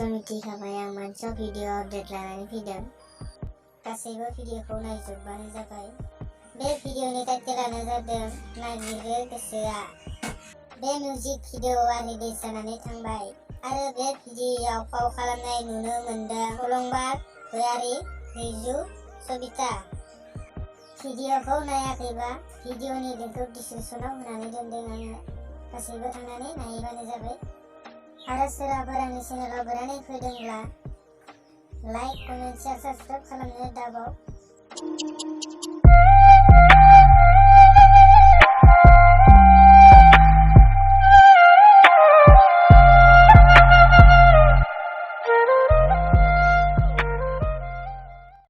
मिथिखाबाय आं मोनसे video update लानानै फैदों। गासैबो भिडिअखौ नायजोबबानो जाबाय। बे भिडिअनि टाइटेलानो जादों नागिरो गोसोआ। बे मिउजिक भिडिअआ रिलिज जानानै थांबाय आरो बे भिडिअआव फाव खालामनाय नुनो मोनदों अलंबार गयारी, रिजु, सबिता। भिडिअखौ नायाखैबा भिडिअनि लिंकखौ डिसक्रिपसनाव होनानै दोनदों आङो। गासैबो थांनानै नायबानो जाबाय। आरो सोरबाफोर आंनि चेनेलाव गोदानै फैदोंब्ला लाइक, कमेन्ट, शेयार, साबस्क्राइब खालामनो दाबाव।